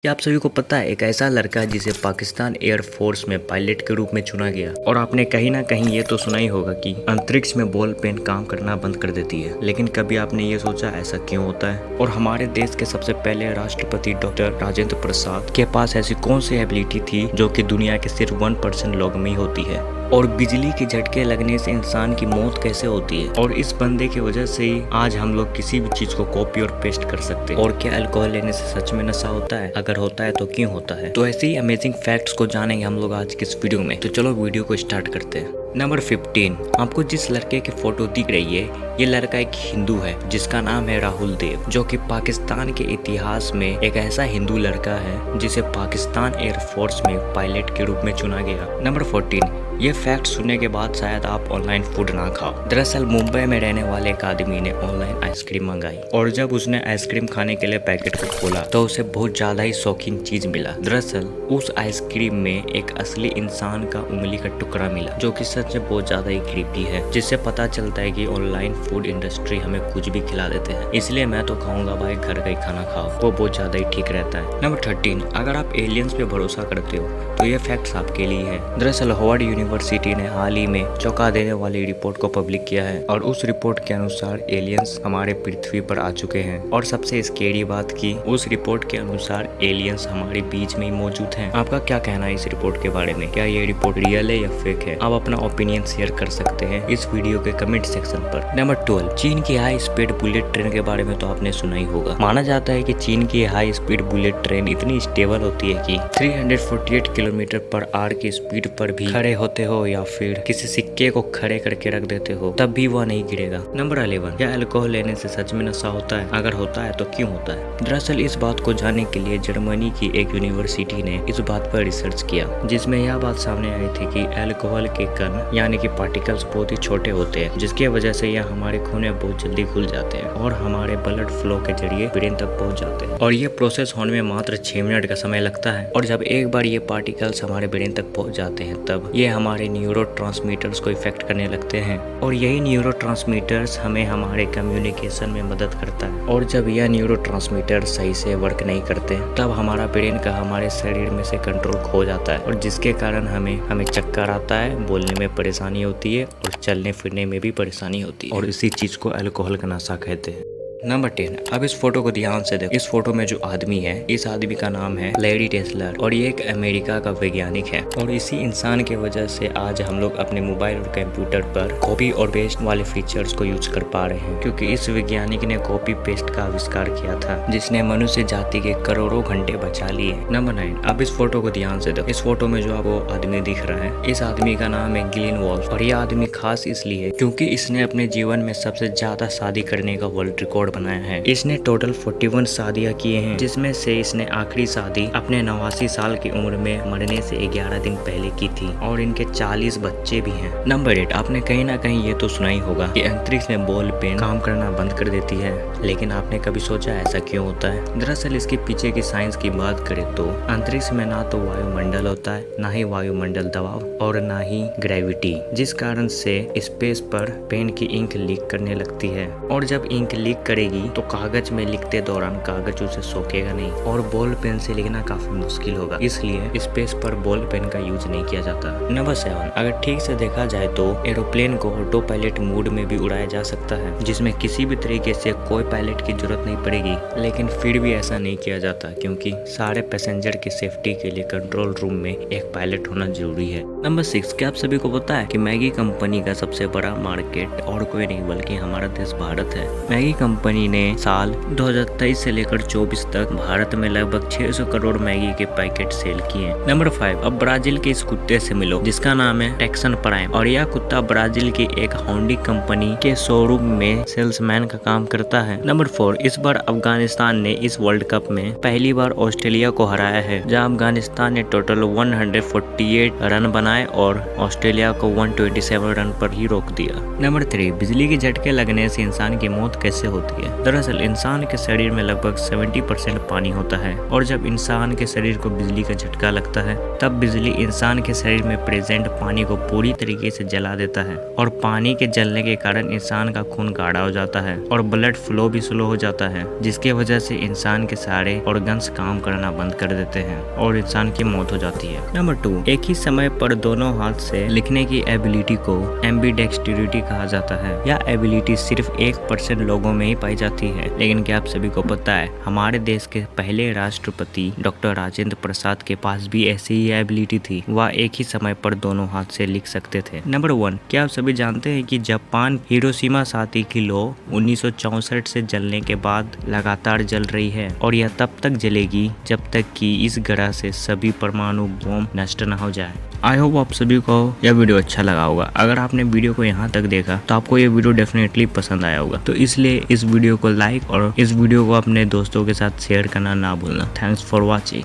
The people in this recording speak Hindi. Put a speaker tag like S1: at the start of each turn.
S1: क्या आप सभी को पता है एक ऐसा लड़का है जिसे पाकिस्तान एयरफोर्स में पायलट के रूप में चुना गया। और आपने कहीं ना कहीं ये तो सुना ही होगा कि अंतरिक्ष में बॉल पेन काम करना बंद कर देती है, लेकिन कभी आपने ये सोचा ऐसा क्यों होता है? और हमारे देश के सबसे पहले राष्ट्रपति डॉक्टर राजेंद्र प्रसाद के पास ऐसी कौन सी एबिलिटी थी जो कि दुनिया के सिर्फ 1% लोगों में ही होती है? और बिजली के झटके लगने से इंसान की मौत कैसे होती है? और इस बंदे की वजह से ही आज हम लोग किसी भी चीज को कॉपी और पेस्ट कर सकते हैं। और क्या अल्कोहल लेने से सच में नशा होता है? अगर होता है तो क्यों होता है? तो ऐसे ही अमेजिंग फैक्ट्स को जानेंगे हम लोग आज की इस वीडियो में। तो चलो वीडियो को स्टार्ट करते हैं। नंबर 15, आपको जिस लड़के की फोटो दिख रही है, ये लड़का एक हिंदू है जिसका नाम है राहुल देव, जो कि पाकिस्तान के इतिहास में एक ऐसा हिंदू लड़का है जिसे पाकिस्तान एयरफोर्स में पायलट के रूप में चुना गया। नंबर 14, ये फैक्ट सुनने के बाद शायद आप ऑनलाइन फूड ना खाओ। दरअसल मुंबई में रहने वाले एक आदमी ने ऑनलाइन आइसक्रीम मंगाई और जब उसने आइसक्रीम खाने के लिए पैकेट को खोला तो उसे बहुत ज्यादा ही शौकीन चीज मिला। दरअसल उस आइसक्रीम में एक असली इंसान का उंगली का टुकड़ा मिला, जो कि सच में बहुत ज्यादा ही क्रीपी है, जिससे पता चलता है कि ऑनलाइन फूड इंडस्ट्री हमें कुछ भी खिला देते हैं। इसलिए मैं तो खाऊंगा भाई, घर का ही खाना खाओ, वो बहुत ज्यादा ही ठीक रहता है। नंबर 13, अगर आप एलियंस पे भरोसा करते हो तो ये फैक्ट्स आपके लिए है। दरअसल हार्वर्ड यूनिवर्सिटी ने हाल ही में चौंका देने वाली रिपोर्ट को पब्लिक किया है और उस रिपोर्ट के अनुसार एलियंस हमारे पृथ्वी पर आ चुके हैं। और सबसे स्केरी बात की, उस रिपोर्ट के अनुसार एलियंस हमारे बीच में ही मौजूद हैं। आपका क्या कहना है इस रिपोर्ट के बारे में? क्या ये रिपोर्ट रियल है या फेक है? आप अपना ओपिनियन शेयर कर सकते हैं इस वीडियो के कमेंट सेक्शन पर। नंबर 12, चीन की हाई स्पीड बुलेट ट्रेन के बारे में तो आपने सुना ही होगा। माना जाता है कि चीन की हाई स्पीड बुलेट ट्रेन इतनी स्टेबल होती है कि 348 किलोमीटर पर आवर की स्पीड पर भी खड़े होते हो या फिर किसी सिक्के को खड़े करके रख देते हो तब भी वह नहीं गिरेगा। नंबर 11, क्या अल्कोहल लेने से सच में नशा होता है? अगर होता है तो क्यों होता है? दरअसल इस बात को जानने के लिए जर्मनी की एक यूनिवर्सिटी ने इस बात पर रिसर्च किया, जिसमें यह बात सामने आई थी कि अल्कोहल के कण यानी कि पार्टिकल्स बहुत ही छोटे होते हैं, जिसकी वजह से यह हमारे खून में बहुत जल्दी घुल जाते हैं और हमारे ब्लड फ्लो के जरिए ब्रेन तक पहुंच जाते हैं। और ये प्रोसेस होने में मात्र 6 मिनट का समय लगता है। और जब एक बार ये पार्टिकल्स हमारे ब्रेन तक पहुंच जाते हैं तब ये हमारे न्यूरोट्रांसमीटर्स को इफेक्ट करने लगते हैं और यही न्यूरोट्रांसमीटर्स हमें हमारे कम्युनिकेशन में मदद करता है। और जब यह न्यूरोट्रांसमीटर सही से वर्क नहीं करते तब हमारा ब्रेन का हमारे शरीर में से कंट्रोल खो जाता है और जिसके कारण हमें चक्कर आता है, बोलने में परेशानी होती है और चलने फिरने में भी परेशानी होती है। और इसी चीज को अल्कोहल का नशा कहते हैं। नंबर 10, अब इस फोटो को ध्यान से देखो। इस फोटो में जो आदमी है, इस आदमी का नाम है लैरी टेस्लर और ये एक अमेरिका का वैज्ञानिक है। और इसी इंसान की वजह से आज हम लोग अपने मोबाइल और कंप्यूटर पर कॉपी और पेस्ट वाले फीचर्स को यूज कर पा रहे हैं, क्योंकि इस वैज्ञानिक ने कॉपी पेस्ट का आविष्कार किया था, जिसने मनुष्य जाति के करोड़ों घंटे बचा लिए। नंबर 9, अब इस फोटो को ध्यान से देखो। इस फोटो में जो आपको आदमी दिख रहा है, इस आदमी का नाम है गिलिन वॉल्फ और यह आदमी खास इसलिए क्योंकि इसने अपने जीवन में सबसे ज्यादा शादी करने का वर्ल्ड रिकॉर्ड बनाया है। इसने टोटल 41 शादियां किए हैं, जिसमें से इसने आखिरी शादी अपने 89 साल की उम्र में मरने से 11 दिन पहले की थी और इनके 40 बच्चे भी हैं। नंबर 8, आपने कहीं ना कहीं ये तो सुना ही होगा कि अंतरिक्ष में बॉल पेन काम करना बंद कर देती है, लेकिन आपने कभी सोचा ऐसा क्यों होता है? दरअसल इसके पीछे की साइंस की बात करें तो अंतरिक्ष में ना तो वायुमंडल होता है, ना ही वायुमंडल दबाव और ना ही ग्रेविटी, जिस कारण से स्पेस पर पेन की इंक लीक करने लगती है। और जब इंक लीक करेगी तो कागज में लिखते दौरान कागज उसे सोखेगा नहीं और बॉल पेन से लिखना काफी मुश्किल होगा, इसलिए स्पेस पर बॉल पेन का यूज नहीं किया जाता। नंबर 7, अगर ठीक से देखा जाए तो एरोप्लेन को ऑटो पायलट मोड में भी उड़ाया जा सकता है, जिसमें किसी भी तरीके से कोई पायलट की जरूरत नहीं पड़ेगी, लेकिन फिर भी ऐसा नहीं किया जाता क्योंकि सारे पैसेंजर की सेफ्टी के लिए कंट्रोल रूम में एक पायलट होना जरूरी है। नंबर 6, क्या आप सभी को पता है कि मैगी कंपनी का सबसे बड़ा मार्केट और कोई नहीं बल्कि हमारा देश भारत है। मैगी कंपनी ने साल 2023 से लेकर 24 तक भारत में लगभग 600 करोड़ मैगी के पैकेट सेल किए। नंबर 5, अब ब्राजील के इस कुत्ते से मिलो जिसका नाम है टेक्सन प्राइम और यह कुत्ता ब्राजील की एक होंडी कंपनी के शोरूम में सेल्समैन का काम करता है। नंबर 4, इस बार अफगानिस्तान ने इस वर्ल्ड कप में पहली बार ऑस्ट्रेलिया को हराया है, जहां अफगानिस्तान ने टोटल 148 रन बनाए और ऑस्ट्रेलिया को 127 रन पर ही रोक दिया। नंबर 3, बिजली के झटके लगने से इंसान की मौत कैसे होती है? है। दरअसल इंसान के शरीर में लगभग 70% पानी होता है और जब इंसान के शरीर को बिजली का झटका लगता है तब बिजली इंसान के शरीर में प्रेजेंट पानी को पूरी तरीके से जला देता है और पानी के जलने के कारण इंसान का खून गाढ़ा हो जाता है और ब्लड फ्लो भी स्लो हो जाता है, जिसकी वजह से इंसान के सारे ऑर्गन्स काम करना बंद कर देते हैं और इंसान की मौत हो जाती है। नंबर 2, एक ही समय पर दोनों हाथ से लिखने की एबिलिटी को एम्बीडेक्सटेरिटी कहा जाता है। यह एबिलिटी सिर्फ 1% लोगों में ही पाई जाती है, लेकिन क्या आप सभी को पता है हमारे देश के पहले राष्ट्रपति डॉक्टर राजेंद्र प्रसाद के पास भी ऐसी ही एबिलिटी थी। वह एक ही समय पर दोनों हाथ से लिख सकते थे। नंबर 1, क्या आप सभी जानते हैं कि जापान हिरोशिमा साथी की लौ 1964 से जलने के बाद लगातार जल रही है और यह तब तक जलेगी जब तक कि इस ग्रह से सभी परमाणु बम नष्ट न हो जाए। आई होप आप सभी को यह वीडियो अच्छा लगा होगा। अगर आपने वीडियो को यहाँ तक देखा तो आपको ये वीडियो डेफिनेटली पसंद आया होगा, तो इसलिए इस वीडियो को लाइक और इस वीडियो को अपने दोस्तों के साथ शेयर करना ना भूलना। Thanks for watching.